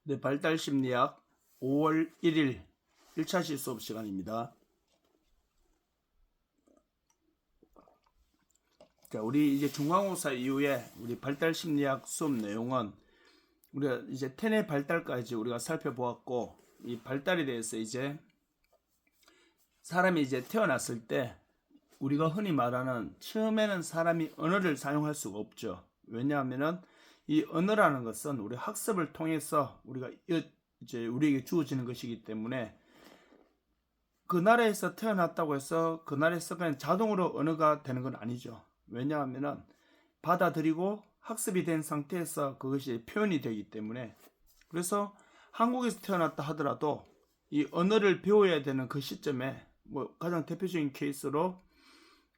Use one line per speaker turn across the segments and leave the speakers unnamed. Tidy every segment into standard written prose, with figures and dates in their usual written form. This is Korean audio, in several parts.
네, 발달 심리학 5월 1일 1차시 수업 시간입니다. 자, 우리 이제 중간고사 이후에 우리 발달 심리학 수업 내용은 우리가 이제 텐의 발달까지 우리가 살펴보았고, 이 발달에 대해서 이제 사람이 이제 태어났을 때 우리가 흔히 말하는 처음에는 사람이 언어를 사용할 수가 없죠. 왜냐하면은 이 언어라는 것은 우리 학습을 통해서 우리가 이제 우리에게 주어지는 것이기 때문에 그 나라에서 태어났다고 해서 그 나라에서 그냥 자동으로 언어가 되는 건 아니죠. 왜냐하면은 받아들이고 학습이 된 상태에서 그것이 표현이 되기 때문에, 그래서 한국에서 태어났다 하더라도 이 언어를 배워야 되는 그 시점에 뭐 가장 대표적인 케이스로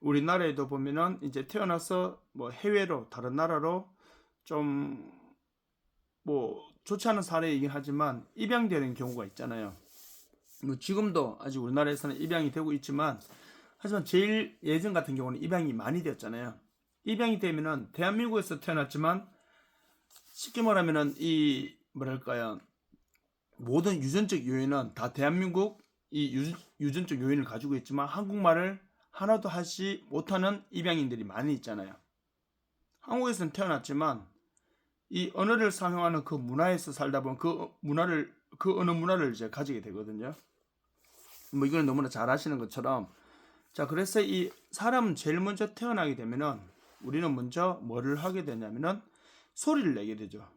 우리나라에도 보면은 이제 태어나서 뭐 해외로 다른 나라로 좀 뭐 좋지 않은 사례이긴 하지만 입양되는 경우가 있잖아요. 뭐 지금도 아직 우리나라에서는 입양이 되고 있지만, 하지만 제일 예전 같은 경우는 입양이 많이 되었잖아요. 입양이 되면은 대한민국에서 태어났지만 쉽게 말하면은 이 뭐랄까요, 모든 유전적 요인은 다 대한민국 이 유전적 요인을 가지고 있지만 한국말을 하나도 하지 못하는 입양인들이 많이 있잖아요. 한국에서는 태어났지만 이 언어를 사용하는 그 문화에서 살다 보면 그 언어 문화를 이제 가지게 되거든요. 뭐 이건 너무나 잘 아시는 것처럼, 자, 그래서 이 사람은 제일 먼저 태어나게 되면은 우리는 먼저 뭐를 하게 되냐면은 소리를 내게 되죠.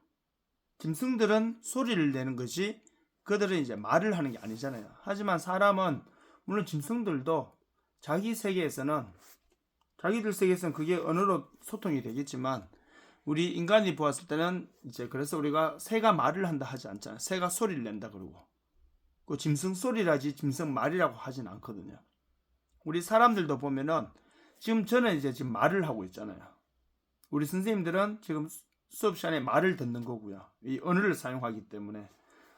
짐승들은 소리를 내는 것이, 그들은 이제 말을 하는 게 아니잖아요. 하지만 사람은, 물론 짐승들도 자기들 세계에서는 그게 언어로 소통이 되겠지만, 우리 인간이 보았을 때는 이제 그래서 우리가 새가 말을 한다 하지 않잖아요. 새가 소리를 낸다 그러고, 그 짐승 소리라지 짐승 말이라고 하진 않거든요. 우리 사람들도 보면은 지금 저는 이제 지금 말을 하고 있잖아요. 우리 선생님들은 지금 수업 시간에 말을 듣는 거고요. 이 언어를 사용하기 때문에.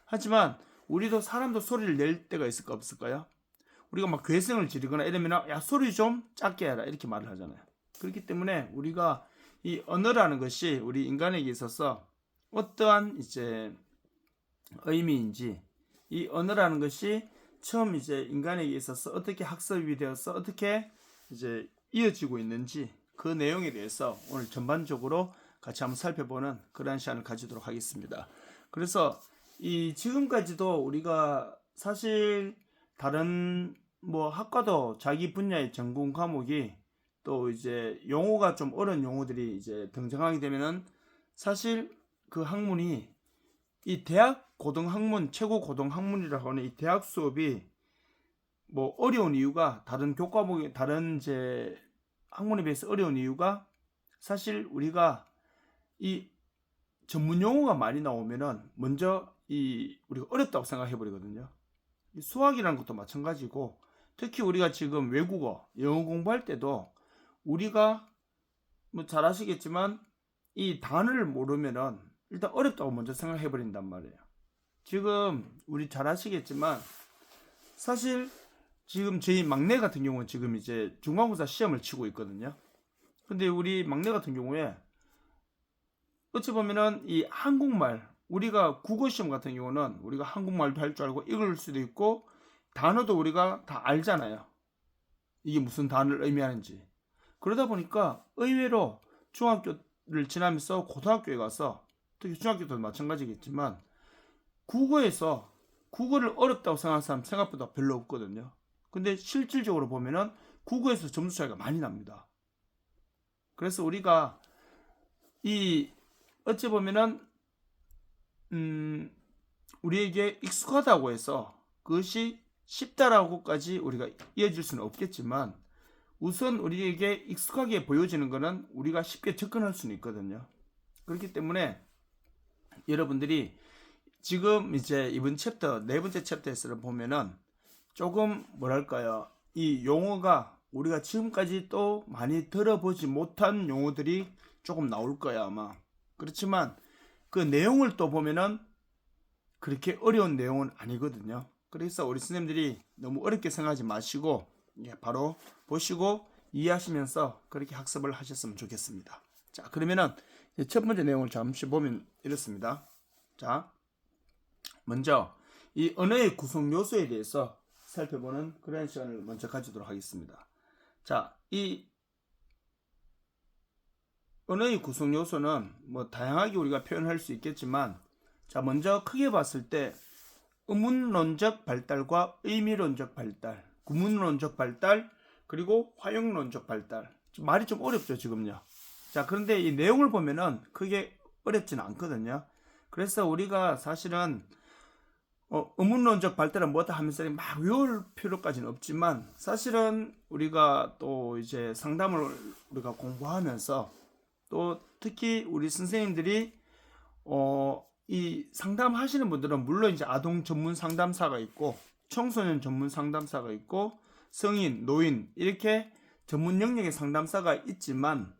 하지만 우리도 사람도 소리를 낼 때가 있을까 없을까요? 우리가 막 괴성을 지르거나 이러면 야, 소리 좀 작게 해라 이렇게 말을 하잖아요. 그렇기 때문에 우리가 이 언어라는 것이 우리 인간에게 있어서 어떠한 이제 의미인지, 이 언어라는 것이 처음 이제 인간에게 있어서 어떻게 학습이 되어서 어떻게 이제 이어지고 있는지, 그 내용에 대해서 오늘 전반적으로 같이 한번 살펴보는 그러한 시간을 가지도록 하겠습니다. 그래서 이 지금까지도 우리가 사실 다른 뭐 학과도 자기 분야의 전공 과목이 또 이제 용어가 좀 어려운 용어들이 이제 등장하게 되면은 사실 그 학문이 이 대학 고등학문, 최고 고등학문이라고 하는 이 대학 수업이 뭐 어려운 이유가, 다른 교과목이 다른 이제 학문에 비해서 어려운 이유가, 사실 우리가 이 전문 용어가 많이 나오면은 먼저 이 우리가 어렵다고 생각해 버리거든요. 수학이라는 것도 마찬가지고, 특히 우리가 지금 외국어, 영어 공부할 때도 우리가 뭐 잘 아시겠지만 이 단어를 모르면은 일단 어렵다고 먼저 생각해 버린단 말이에요. 지금 우리 잘 아시겠지만 사실 지금 저희 막내 같은 경우는 지금 이제 중간고사 시험을 치고 있거든요. 근데 우리 막내 같은 경우에 어찌 보면은 이 한국말, 우리가 국어 시험 같은 경우는 우리가 한국말도 할 줄 알고 읽을 수도 있고 단어도 우리가 다 알잖아요. 이게 무슨 단어를 의미하는지. 그러다 보니까 의외로 중학교를 지나면서 고등학교에 가서, 특히 중학교도 마찬가지겠지만 국어에서 국어를 어렵다고 생각하는 사람 생각보다 별로 없거든요. 근데 실질적으로 보면은 국어에서 점수 차이가 많이 납니다. 그래서 우리가 이 어찌 보면은 우리에게 익숙하다고 해서 그것이 쉽다라고까지 우리가 이어질 수는 없겠지만, 우선 우리에게 익숙하게 보여지는 것은 우리가 쉽게 접근할 수는 있거든요. 그렇기 때문에 여러분들이 지금 이제 이번 챕터, 네 번째 챕터에서 보면은 조금 뭐랄까요, 이 용어가 우리가 지금까지 또 많이 들어보지 못한 용어들이 조금 나올 거야 아마. 그렇지만 그 내용을 또 보면은 그렇게 어려운 내용은 아니거든요. 그래서 우리 선생님들이 너무 어렵게 생각하지 마시고 바로 보시고 이해하시면서 그렇게 학습을 하셨으면 좋겠습니다. 자, 그러면은 첫 번째 내용을 잠시 보면 이렇습니다. 자, 먼저 이 언어의 구성 요소에 대해서 살펴보는 그런 시간을 먼저 가지도록 하겠습니다. 자, 이 언어의 구성 요소는 뭐 다양하게 우리가 표현할 수 있겠지만, 자, 먼저 크게 봤을 때 의문론적 발달과 의미론적 발달, 구문론적 발달, 그리고 활용론적 발달. 말이 좀 어렵죠, 지금요. 자, 그런데 이 내용을 보면은 크게 어렵지는 않거든요. 그래서 우리가 사실은 의문론적 발달은 뭐다 하면서 막 외울 필요까지는 없지만, 사실은 우리가 또 이제 상담을 우리가 공부하면서 또 특히 우리 선생님들이 이 상담하시는 분들은 물론 이제 아동 전문 상담사가 있고 청소년 전문 상담사가 있고 성인, 노인 이렇게 전문 영역의 상담사가 있지만,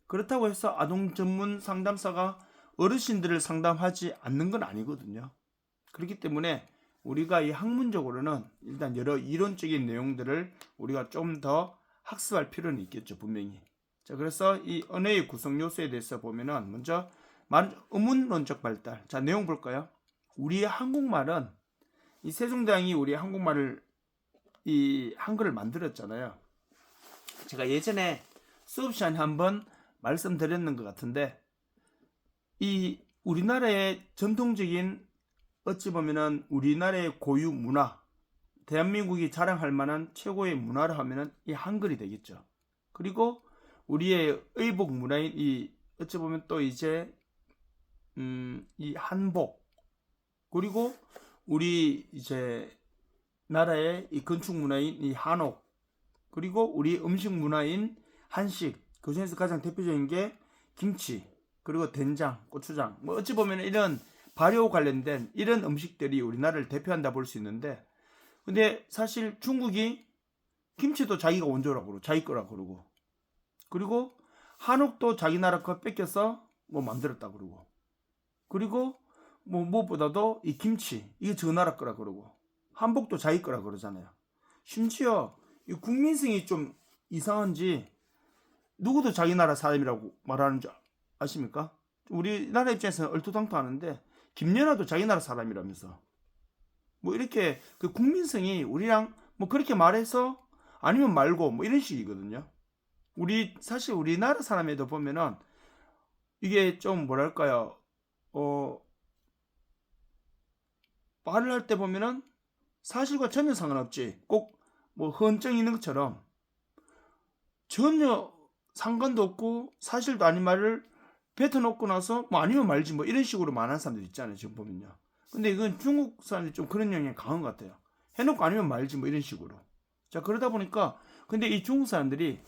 그렇다고 해서 아동 전문 상담사가 어르신들을 상담하지 않는 건 아니거든요. 그렇기 때문에 우리가 이 학문적으로는 일단 여러 이론적인 내용들을 우리가 좀 더 학습할 필요는 있겠죠, 분명히. 자, 그래서 이 언어의 구성 요소에 대해서 보면은 먼저 의문론적 발달. 자, 내용 볼까요? 우리의 한국말은 이 세종대왕이 우리 한국말을 이 한글을 만들었잖아요. 제가 예전에 수업 시간에 한번 말씀드렸는 것 같은데, 이 우리나라의 전통적인 어찌 보면은 우리나라의 고유 문화, 대한민국이 자랑할 만한 최고의 문화를 하면은 이 한글이 되겠죠. 그리고 우리의 의복 문화인 이 어찌 보면 또 이제 이 한복, 그리고 우리 이제 나라의 이 건축 문화인 이 한옥, 그리고 우리 음식 문화인 한식, 그 중에서 가장 대표적인 게 김치, 그리고 된장, 고추장, 뭐 어찌 보면 이런 발효 관련된 이런 음식들이 우리나라를 대표한다 볼 수 있는데, 근데 사실 중국이 김치도 자기가 원조라고 그러고 자기 거라고 그러고, 그리고 한옥도 자기 나라 거 뺏겨서 뭐 만들었다 그러고, 그리고 뭐 무엇보다도 이 김치 이게 저 나라 거라 그러고, 한복도 자기 거라 그러잖아요. 심지어 이 국민성이 좀 이상한지 누구도 자기 나라 사람이라고 말하는 줄 아십니까? 우리나라 입장에서는 얼토당토하는데 김연아도 자기 나라 사람이라면서, 뭐 이렇게 그 국민성이 우리랑 뭐 그렇게 말해서 아니면 말고 뭐 이런 식이거든요. 사실 우리나라 사람에도 보면은 이게 좀 뭐랄까요, 말을 할 때 보면은 사실과 전혀 상관없지, 꼭 뭐 헌정 있는 것처럼 전혀 상관도 없고 사실도 아닌 말을 뱉어놓고 나서 뭐 아니면 말지 뭐 이런 식으로 말하는 사람들 있잖아요, 지금 보면요. 근데 이건 중국 사람들이 좀 그런 영향이 강한 것 같아요. 해놓고 아니면 말지 뭐 이런 식으로. 자, 그러다 보니까 근데 이 중국 사람들이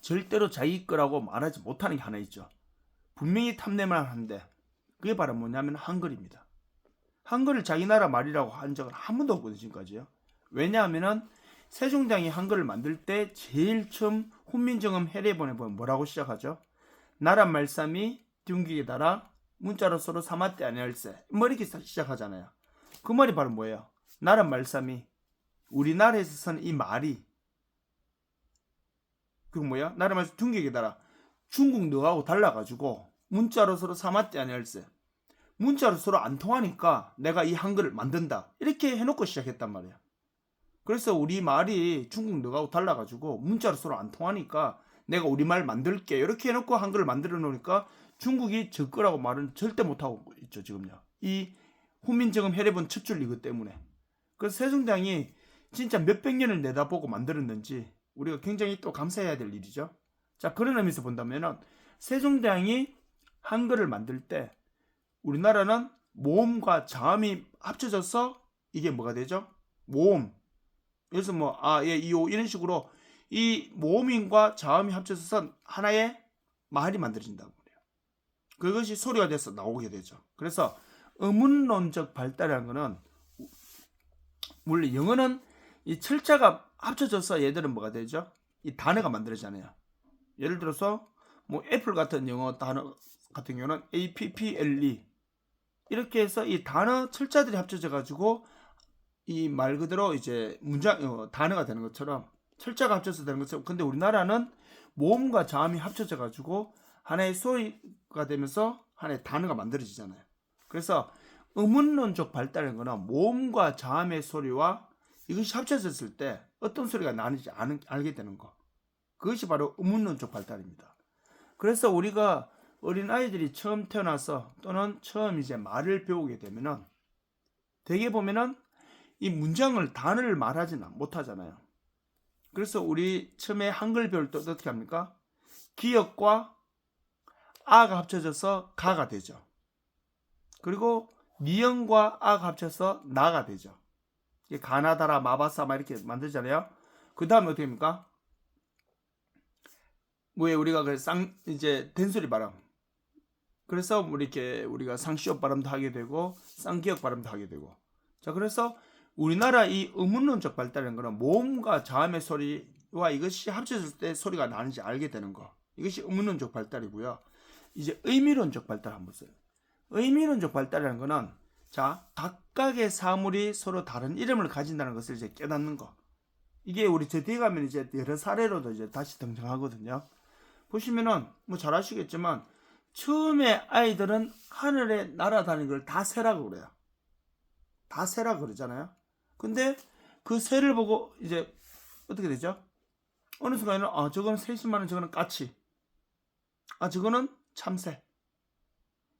절대로 자기 거라고 말하지 못하는 게 하나 있죠. 분명히 탐내만 하는데 그게 바로 뭐냐면 한글입니다. 한글을 자기 나라 말이라고 한 적은 한 번도 없거든요, 지금까지요. 왜냐하면은 세종대왕이 한글을 만들 때 제일 처음 훈민정음 해례본에 보면 뭐라고 시작하죠? 나라 말씀이 둥기게 달아 문자로 서로 삼았대 아니할세, 뭐 이렇게 시작하잖아요. 그 말이 바로 뭐예요? 나라 말씀이, 우리나라에서 쓰는 이 말이 그 뭐야? 나라 말씀 둥기게 달아 중국 너하고 달라가지고 문자로 서로 삼았대 아니할세, 문자로 서로 안 통하니까 내가 이 한글을 만든다, 이렇게 해놓고 시작했단 말이야. 그래서 우리 말이 중국 너하고 달라가지고 문자로 서로 안 통하니까 내가 우리말 만들게, 이렇게 해놓고 한글을 만들어 놓으니까 중국이 저 거라고 말은 절대 못하고 있죠, 지금요. 이 훈민정음 해례본 첫 줄 이것 때문에. 그래서 세종대왕이 진짜 몇백 년을 내다보고 만들었는지 우리가 굉장히 또 감사해야 될 일이죠. 자, 그런 의미에서 본다면은 세종대왕이 한글을 만들 때 우리나라는 모음과 자음이 합쳐져서 이게 뭐가 되죠? 모음. 그래서 뭐 예, 이오 이런 식으로 이 모음인과 자음이 합쳐져서 하나의 말이 만들어진다고 그래요. 그것이 소리가 돼서 나오게 되죠. 그래서 의문론적 발달이라는 거는, 물론 영어는 이 철자가 합쳐져서 얘들은 뭐가 되죠? 이 단어가 만들어지잖아요. 예를 들어서 뭐 애플 같은 영어 단어 같은 경우는 APPLE 이렇게 해서 이 단어 철자들이 합쳐져 가지고 이 말 그대로 이제 문장 단어가 되는 것처럼, 철자가 합쳐서 되는 것처럼, 근데 우리나라는 모음과 자음이 합쳐져 가지고 하나의 소리가 되면서 하나의 단어가 만들어지잖아요. 그래서 의문론적 발달인 거는 모음과 자음의 소리와 이것이 합쳐졌을 때 어떤 소리가 나는지 알게 되는 거. 그것이 바로 의문론적 발달입니다. 그래서 우리가 어린 아이들이 처음 태어나서 또는 처음 이제 말을 배우게 되면은 대개 보면은 이 문장을 단어를 말하지는 못하잖아요. 그래서 우리 처음에 한글 배울 때 어떻게 합니까? 기역과 아가 합쳐져서 가가 되죠. 그리고 미영과 아가 합쳐서 나가 되죠. 가나다라 마바사 막 이렇게 만들잖아요. 그 다음에 어떻게 합니까? 왜 우리가 이제 된소리 발음. 그래서 이렇게 우리가 상시옷 발음도 하게 되고 쌍기역 발음도 하게 되고. 자, 그래서 우리나라 이 의문론적 발달이라는 거는 모음과 자음의 소리와 이것이 합쳐졌을 때 소리가 나는지 알게 되는 거. 이것이 의문론적 발달이고요. 이제 의미론적 발달 한번 보세요. 의미론적 발달이라는 거는 자, 각각의 사물이 서로 다른 이름을 가진다는 것을 이제 깨닫는 거. 이게 우리 저 뒤에 가면 이제 여러 사례로도 이제 다시 등장하거든요. 보시면은 뭐 잘 아시겠지만 처음에 아이들은 하늘에 날아다니는 걸 다 새라고 그래요. 다 새라고 그러잖아요. 근데 그 새를 보고 이제 어떻게 되죠? 어느 순간에는 저거는 새지만은 저거는 까치. 저거는 참새.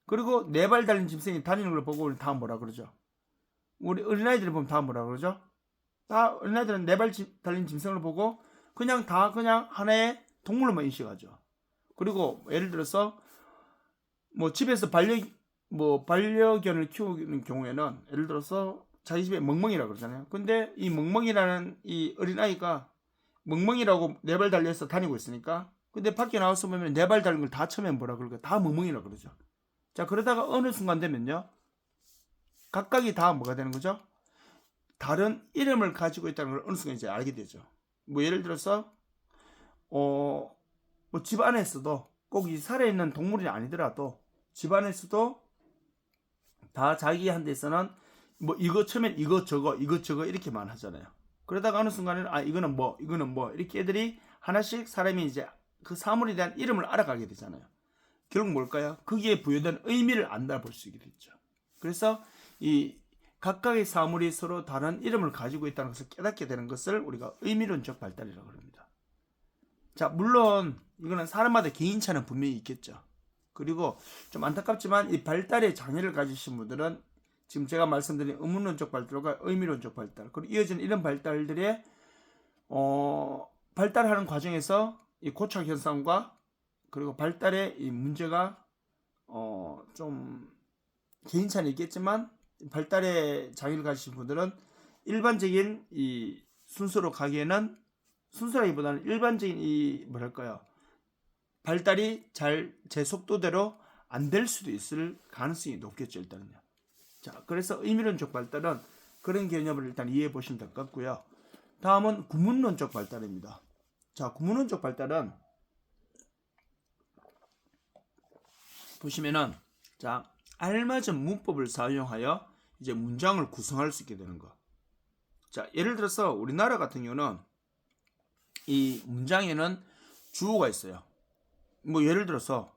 그리고 네 발 달린 짐승이 다니는 걸 보고 우리 다 뭐라 그러죠? 우리 어린아이들이 보면 다 뭐라 그러죠? 다 어린아이들은 네 발 달린 짐승을 보고 그냥 하나의 동물로만 인식하죠. 그리고 예를 들어서 뭐 집에서 반려견을 키우는 경우에는 예를 들어서 자기 집에 멍멍이라고 그러잖아요. 근데 이 멍멍이라는 이 어린아이가 멍멍이라고 네 발 달려서 다니고 있으니까 근데 밖에 나와서 보면 네 발 달린 걸 다 처음에 뭐라 그럴까? 다 멍멍이라고 그러죠. 자, 그러다가 어느 순간 되면요. 각각이 다 뭐가 되는 거죠? 다른 이름을 가지고 있다는 걸 어느 순간 이제 알게 되죠. 뭐 예를 들어서 뭐 집 안에서도 꼭 이 살아있는 동물이 아니더라도 집 안에서도 다 자기한테서는 뭐 이거 처음엔 이거 저거 이렇게만 하잖아요. 그러다가 어느 순간에는 이거는 뭐 이렇게 애들이 하나씩 사람이 이제 그 사물에 대한 이름을 알아가게 되잖아요. 결국 뭘까요? 거기에 부여된 의미를 안다 볼 수 있게 됐죠. 그래서 이 각각의 사물이 서로 다른 이름을 가지고 있다는 것을 깨닫게 되는 것을 우리가 의미론적 발달이라고 합니다. 자, 물론 이거는 사람마다 개인차는 분명히 있겠죠. 그리고 좀 안타깝지만 이 발달의 장애를 가지신 분들은 지금 제가 말씀드린 의문론적 발달과 의미론적 발달 그리고 이어지는 이런 발달들의 발달하는 과정에서 이 고착 현상과 그리고 발달의 이 문제가 좀 개인차는 있겠지만 발달의 장애를 가지신 분들은 일반적인 이 순서로 가기에는 순서라기보다는 일반적인 이 뭐랄까요 발달이 잘 제 속도대로 안 될 수도 있을 가능성이 높겠죠. 일단은요. 자, 그래서 의미론적 발달은 그런 개념을 일단 이해해 보시면 될 것 같고요. 다음은 구문론적 발달입니다. 자, 구문론적 발달은 보시면은 자, 알맞은 문법을 사용하여 이제 문장을 구성할 수 있게 되는 거. 자, 예를 들어서 우리나라 같은 경우는 이 문장에는 주어가 있어요. 뭐 예를 들어서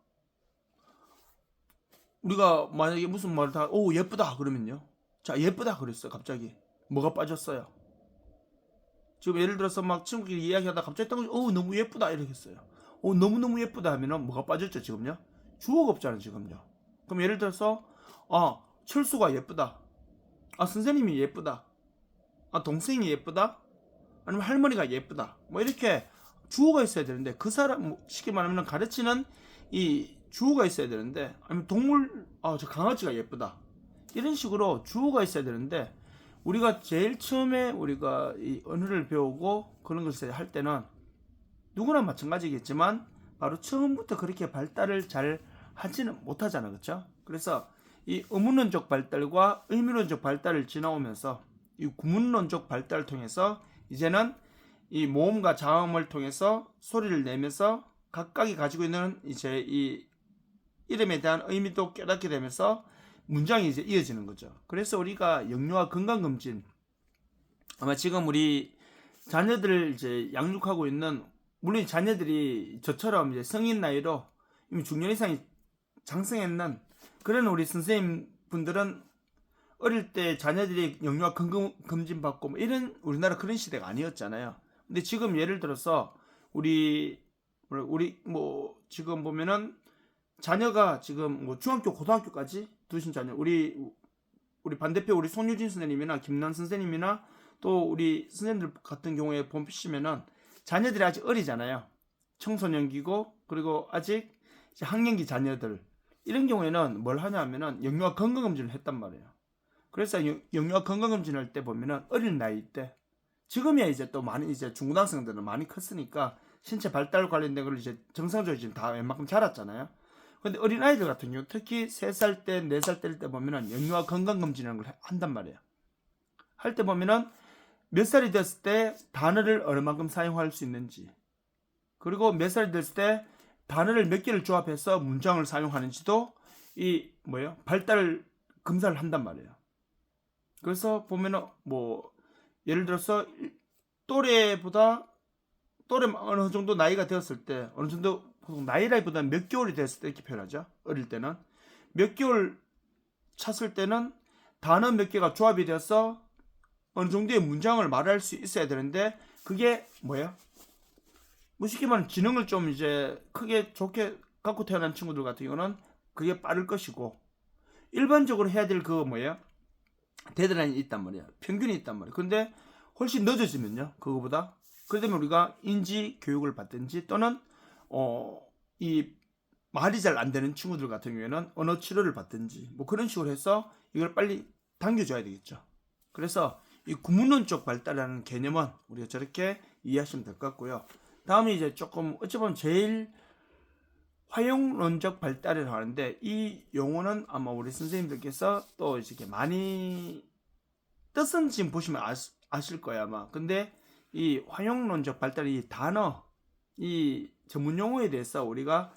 우리가 만약에 무슨 말을 다 예쁘다 그러면요. 자, 예쁘다 그랬어요. 갑자기 뭐가 빠졌어요? 지금 예를 들어서 막 친구끼리 이야기하다 갑자기 딱 너무 예쁘다 이렇게 했어요. 너무너무 예쁘다 하면은 뭐가 빠졌죠, 지금요? 주어가 없잖아요, 지금요. 그럼 예를 들어서 철수가 예쁘다. 선생님이 예쁘다. 동생이 예쁘다. 아니면 할머니가 예쁘다. 뭐 이렇게 주어가 있어야 되는데 그 사람 쉽게 말하면 가르치는 이 주어가 있어야 되는데 아니면 동물 저 강아지가 예쁘다. 이런 식으로 주어가 있어야 되는데 우리가 제일 처음에 우리가 이 언어를 배우고 그런 것을 할 때는 누구나 마찬가지겠지만 바로 처음부터 그렇게 발달을 잘 하지는 못하잖아. 그렇죠? 그래서 이 의문론적 발달과 의미론적 발달을 지나오면서 이 구문론적 발달을 통해서 이제는 이 모음과 자음을 통해서 소리를 내면서 각각이 가지고 있는 이제 이 이름에 대한 의미도 깨닫게 되면서 문장이 이제 이어지는 거죠. 그래서 우리가 영유아 건강검진 아마 지금 우리 자녀들을 이제 양육하고 있는 물론 자녀들이 저처럼 이제 성인 나이로 이미 중년 이상이 장성했는 그런 우리 선생님 분들은 어릴 때 자녀들이 영유아 검진 받고 뭐 이런 우리나라 그런 시대가 아니었잖아요. 근데 지금 예를 들어서 우리 뭐 지금 보면은 자녀가 지금 뭐 중학교 고등학교까지 두신 자녀 우리 반대표 우리 손유진 선생님이나 김난 선생님이나 또 우리 선생님들 같은 경우에 보시면은 자녀들이 아직 어리잖아요. 청소년기고 그리고 아직 이제 학년기 자녀들 이런 경우에는 뭘 하냐면은 영유아 건강검진을 했단 말이에요. 그래서 영유아 건강검진 할 때 보면은 어린 나이 때 지금이야 이제 또 많이 이제 중고등학생들은 많이 컸으니까 신체 발달 관련된 걸 이제 정상적으로 지금 다 웬만큼 자랐잖아요. 근데 어린아이들 같은 경우 특히 3살 때 4살 때일 때 보면은 영유아 건강검진이라는 걸 한단 말이에요. 할 때 보면은 몇 살이 됐을 때 단어를 얼마만큼 사용할 수 있는지 그리고 몇 살이 됐을 때 단어를 몇 개를 조합해서 문장을 사용하는지도 이 발달 검사를 한단 말이에요. 그래서 보면은 뭐 예를 들어서 또래보다 어느 정도 나이가 되었을 때 어느 정도 나이라기보다는 몇 개월이 됐을 때 이렇게 표현하죠. 어릴 때는 몇 개월 찼을 때는 단어 몇 개가 조합이 되어서 어느 정도의 문장을 말할 수 있어야 되는데 그게 뭐예요? 쉽게 말하면 지능을 좀 이제 크게 좋게 갖고 태어난 친구들 같은 경우는 그게 빠를 것이고 일반적으로 해야 될 그 데드라인이 있단 말이야. 평균이 있단 말이야. 근데 훨씬 늦어지면요. 그거보다 그러면 우리가 인지 교육을 받든지 또는 이 말이 잘 안 되는 친구들 같은 경우에는 언어 치료를 받든지 뭐 그런 식으로 해서 이걸 빨리 당겨줘야 되겠죠. 그래서 이 구문론적 발달이라는 개념은 우리가 저렇게 이해하시면 될 것 같고요. 다음에 이제 조금 어찌 보면 제일 활용론적 발달이라고 하는데 이 용어는 아마 우리 선생님들께서 또 이렇게 많이 뜻은 지금 보시면 아실 거예요 아마. 근데 이 활용론적 발달 이 단어 이 전문 용어에 대해서 우리가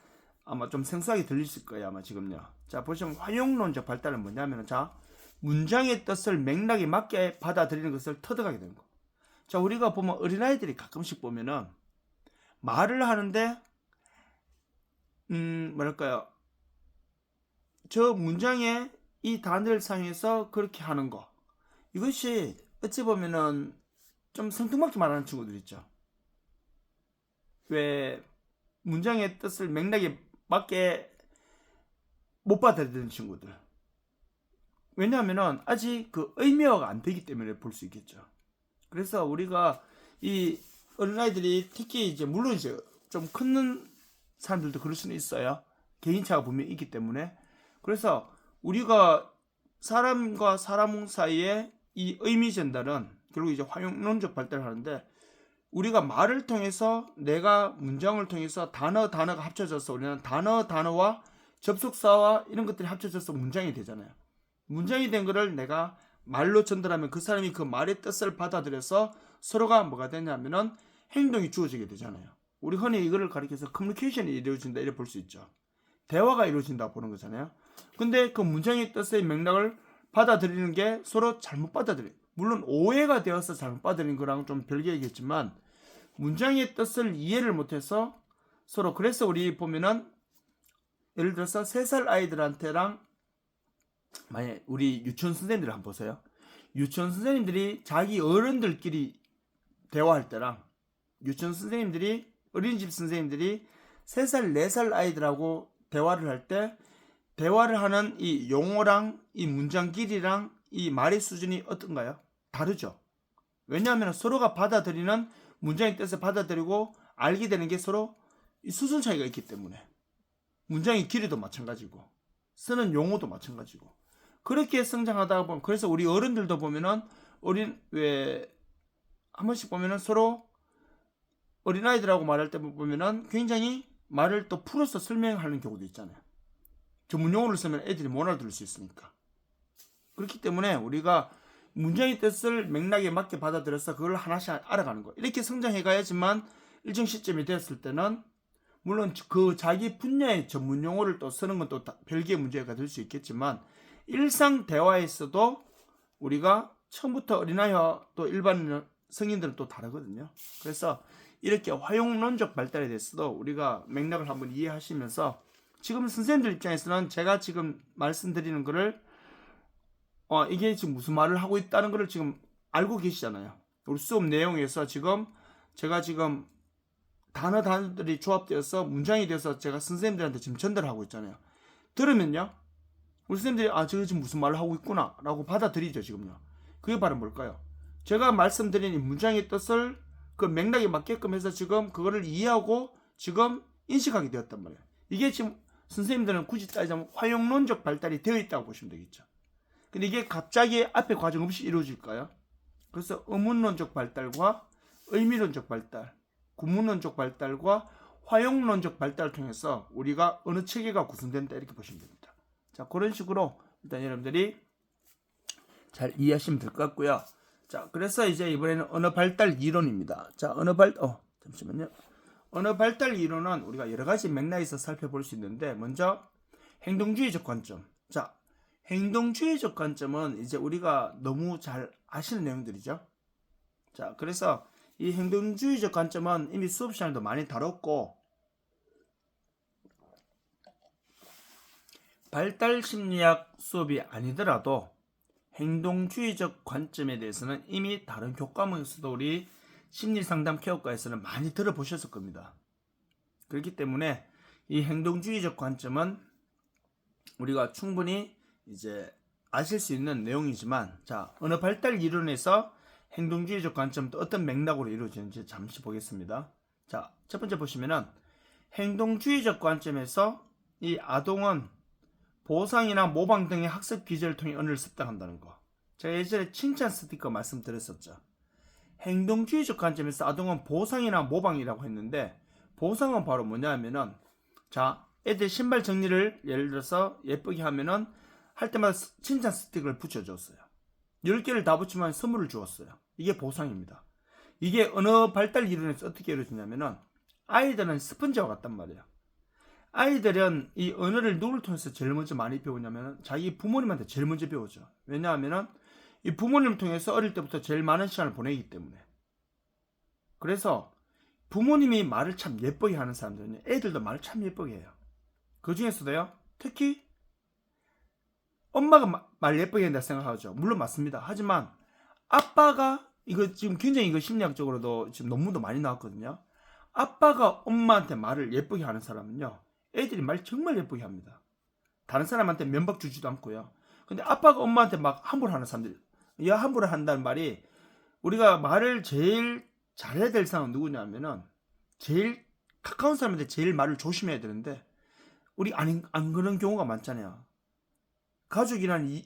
아마 좀 생소하게 들리실 거예요 아마 지금요. 자 보시면 활용론적 발달은 뭐냐면 자 문장의 뜻을 맥락에 맞게 받아들이는 것을 터득하게 되는 거. 자 우리가 보면 어린아이들이 가끔씩 보면은 말을 하는데 뭐랄까요 저 문장에 이 단어를 사용해서 그렇게 하는 거 이것이 어찌 보면은 좀 생뚱맞게 말하는 친구들 있죠. 왜 문장의 뜻을 맥락에 맞게 못 받아들이는 친구들. 왜냐하면은 아직 그 의미화가 안 되기 때문에 볼 수 있겠죠. 그래서 우리가 이 어린아이들이 특히 이제 물론 이제 좀 큰 사람들도 그럴 수는 있어요. 개인차가 분명히 있기 때문에. 그래서 우리가 사람과 사람 사이에 이 의미 전달은 결국 이제 활용론적 발달을 하는데 우리가 말을 통해서 내가 문장을 통해서 단어가 합쳐져서 우리는 단어와 접속사와 이런 것들이 합쳐져서 문장이 되잖아요. 문장이 된 거를 내가 말로 전달하면 그 사람이 그 말의 뜻을 받아들여서 서로가 뭐가 되냐면은 행동이 주어지게 되잖아요. 우리 흔히 이거를 가리켜서 커뮤니케이션이 이루어진다 이렇게 볼 수 있죠. 대화가 이루어진다고 보는 거잖아요. 근데 그 문장의 뜻의 맥락을 받아들이는 게 서로 잘못 받아들여요. 물론 오해가 되어서 잘못 받아들이는 거랑 좀 별개이겠지만 문장의 뜻을 이해를 못해서 서로 그래서 우리 보면은 예를 들어서 3살 아이들한테랑 만약 우리 유치원 선생님들 한번 보세요. 유치원 선생님들이 자기 어른들끼리 대화할 때랑 유치원 선생님들이 어린이집 선생님들이 3살 4살 아이들하고 대화를 할 때 대화를 하는 이 용어랑 이 문장 길이랑 이 말의 수준이 어떤가요? 다르죠. 왜냐하면 서로가 받아들이는 문장의 뜻을 받아들이고 알게 되는 게 서로 이 수준 차이가 있기 때문에 문장의 길이도 마찬가지고 쓰는 용어도 마찬가지고 그렇게 성장하다 보면 그래서 우리 어른들도 보면은 한 번씩 보면은 서로 어린아이들하고 말할 때 보면은 굉장히 말을 또 풀어서 설명하는 경우도 있잖아요. 전문 용어를 쓰면 애들이 못 알아들을 수 있으니까. 그렇기 때문에 우리가 문장의 뜻을 맥락에 맞게 받아들여서 그걸 하나씩 알아가는 거. 이렇게 성장해 가야지만 일정 시점이 되었을 때는 물론 그 자기 분야의 전문 용어를 또 쓰는 건 또 별개의 문제가 될 수 있겠지만 일상 대화에서도 우리가 처음부터 어린아이와 또 일반 성인들은 또 다르거든요. 그래서 이렇게 활용론적 발달에 대해서도 우리가 맥락을 한번 이해하시면서 지금 선생님들 입장에서는 제가 지금 말씀드리는 거를 이게 지금 무슨 말을 하고 있다는 것을 지금 알고 계시잖아요. 우리 수업 내용에서 지금 제가 지금 단어들이 조합되어서 문장이 돼서 제가 선생님들한테 지금 전달하고 있잖아요. 들으면요, 우리 선생님들이 저게 지금 무슨 말을 하고 있구나 라고 받아들이죠. 지금요. 그게 바로 뭘까요? 제가 말씀드린 이 문장의 뜻을 그 맥락에 맞게끔 해서 지금 그거를 이해하고 지금 인식하게 되었단 말이에요. 이게 지금 선생님들은 굳이 따지자면 활용론적 발달이 되어 있다고 보시면 되겠죠. 근데 이게 갑자기 앞에 과정 없이 이루어질까요? 그래서 의문론적 발달과 의미론적 발달, 구문론적 발달과 활용론적 발달을 통해서 우리가 어느 체계가 구성된다 이렇게 보시면 됩니다. 자, 그런 식으로 일단 여러분들이 잘 이해하시면 될 것 같고요. 자, 그래서 이제 이번에는 언어 발달 이론입니다. 자, 잠시만요. 언어 발달 이론은 우리가 여러 가지 맥락에서 살펴볼 수 있는데, 먼저 행동주의적 관점. 자, 행동주의적 관점은 이제 우리가 너무 잘 아시는 내용들이죠. 자, 그래서 이 행동주의적 관점은 이미 수업 시간에도 많이 다뤘고, 발달심리학 수업이 아니더라도 행동주의적 관점에 대해서는 이미 다른 교과목에서도 우리 심리상담 케어과에서는 많이 들어보셨을 겁니다. 그렇기 때문에 이 행동주의적 관점은 우리가 충분히 이제 아실 수 있는 내용이지만, 자, 언어 발달 이론에서 행동주의적 관점도 어떤 맥락으로 이루어지는지 잠시 보겠습니다. 자, 첫 번째 보시면은 행동주의적 관점에서 이 아동은 보상이나 모방 등의 학습 기제를 통해 언어를 습득한다는 거. 제가 예전에 칭찬 스티커 말씀드렸었죠. 행동주의적 관점에서 아동은 보상이나 모방이라고 했는데, 보상은 바로 뭐냐 하면은, 자, 애들 신발 정리를 예를 들어서 예쁘게 하면은 할 때마다 칭찬 스티커를 붙여줬어요. 10개를 다 붙이면 선물을 주었어요. 이게 보상입니다. 이게 언어 발달 이론에서 어떻게 이루어지냐면은, 아이들은 스펀지와 같단 말이에요. 아이들은 이 언어를 누구를 통해서 제일 먼저 많이 배우냐면 자기 부모님한테 제일 먼저 배우죠. 왜냐하면 이 부모님을 통해서 어릴 때부터 제일 많은 시간을 보내기 때문에. 그래서 부모님이 말을 참 예쁘게 하는 사람들은 애들도 말을 참 예쁘게 해요. 그 중에서도요, 특히 엄마가 말 예쁘게 한다 생각하죠. 물론 맞습니다. 하지만 아빠가, 이거 지금 굉장히 이거 심리학적으로도 지금 논문도 많이 나왔거든요. 아빠가 엄마한테 말을 예쁘게 하는 사람은요, 애들이 말 정말 예쁘게 합니다. 다른 사람한테 면박 주지도 않고요. 근데 아빠가 엄마한테 막 함부로 하는 사람들, 함부로 한다는 말이, 우리가 말을 제일 잘해야 될 사람은 누구냐면은 제일 가까운 사람한테 제일 말을 조심해야 되는데, 우리 안 그런 경우가 많잖아요. 가족이라는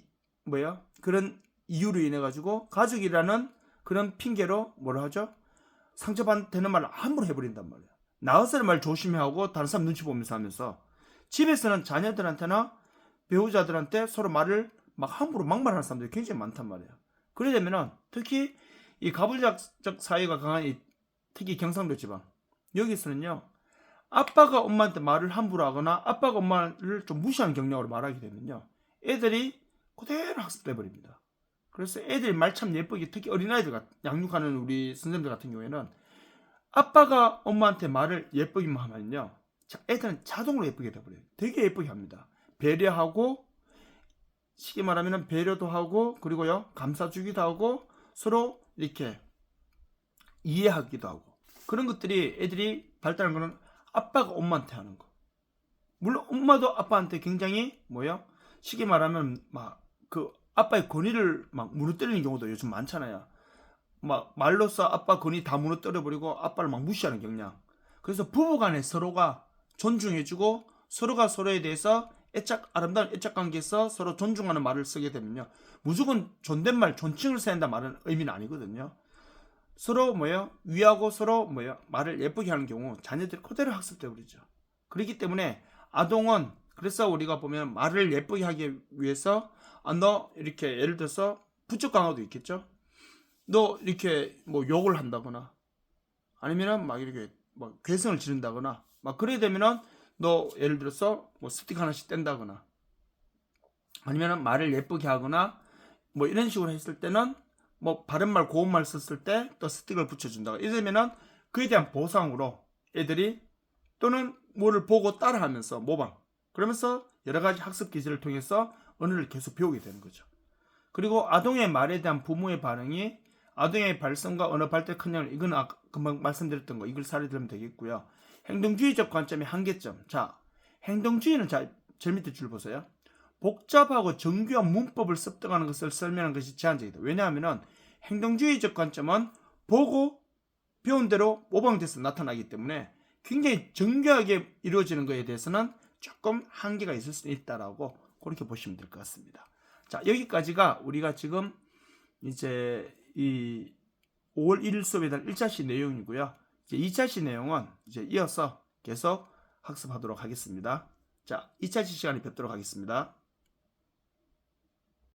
그런 이유로 인해 가지고 가족이라는 그런 핑계로 뭐라 하죠? 상처받는 말을 함부로 해버린단 말이에요. 나와서는 말 조심해 하고 다른 사람 눈치 보면서 하면서, 집에서는 자녀들한테나 배우자들한테 서로 말을 막 함부로 막말하는 사람들이 굉장히 많단 말이에요. 그러려면은 특히 이 가부장적 사회가 강한 특히 경상도 지방, 여기서는요, 아빠가 엄마한테 말을 함부로 하거나 아빠가 엄마를 좀 무시하는 경향으로 말하게 되면요, 애들이 그대로 학습돼 버립니다. 그래서 애들이 말 참 예쁘게, 특히 어린아이들 양육하는 우리 선생님들 같은 경우에는 아빠가 엄마한테 말을 예쁘게만 하면요, 애들은 자동으로 예쁘게 돼버려요. 되게 예쁘게 합니다. 배려하고, 쉽게 말하면 배려도 하고, 그리고요, 감싸주기도 하고, 서로 이렇게 이해하기도 하고, 그런 것들이 애들이 발달한 거는 아빠가 엄마한테 하는 거. 물론 엄마도 아빠한테 굉장히 쉽게 말하면 막 그 아빠의 권위를 막 무너뜨리는 경우도 요즘 많잖아요. 막 말로써 아빠 권위 다 무너뜨려버리고 아빠를 막 무시하는 경향. 그래서 부부간에 서로가 존중해주고 서로가 서로에 대해서 아름다운 애착 관계에서 서로 존중하는 말을 쓰게 되면요, 무조건 존댓말, 존칭을 써야 한다 말은 의미는 아니거든요. 서로 위하고 서로 말을 예쁘게 하는 경우 자녀들이 그대로 학습돼 버리죠. 그렇기 때문에 아동은, 그래서 우리가 보면 말을 예쁘게 하기 위해서 너 이렇게 예를 들어서 부쩍 강화도 있겠죠. 너 이렇게 욕을 한다거나 아니면은 막 이렇게 괴성을 지른다거나 막 그래야 되면은 너 예를 들어서 스틱 하나씩 뗀다거나 아니면은 말을 예쁘게 하거나 이런 식으로 했을 때는 바른말 고운말 썼을 때 또 스틱을 붙여준다거나 이러면은 그에 대한 보상으로 애들이 또는 뭐를 보고 따라하면서 모방, 그러면서 여러 가지 학습 기제를 통해서 언어를 계속 배우게 되는 거죠. 그리고 아동의 말에 대한 부모의 반응이 아동의 발성과 언어 발달에 큰 영향을, 이건 아까 금방 말씀드렸던 거, 이걸 사례 들으면 되겠고요. 행동주의적 관점의 한계점. 자, 행동주의는 제일 밑에 줄 보세요. 복잡하고 정교한 문법을 습득하는 것을 설명하는 것이 제한적이다. 왜냐하면 행동주의적 관점은 보고 배운 대로 모방돼서 나타나기 때문에 굉장히 정교하게 이루어지는 것에 대해서는 조금 한계가 있을 수 있다라고 그렇게 보시면 될 것 같습니다. 자, 여기까지가 우리가 지금 이제 이 5월 1일 수업에 대한 1차시 내용이고요. 이제 2차시 내용은 이제 이어서 계속 학습하도록 하겠습니다. 자, 2차시 시간에 뵙도록 하겠습니다.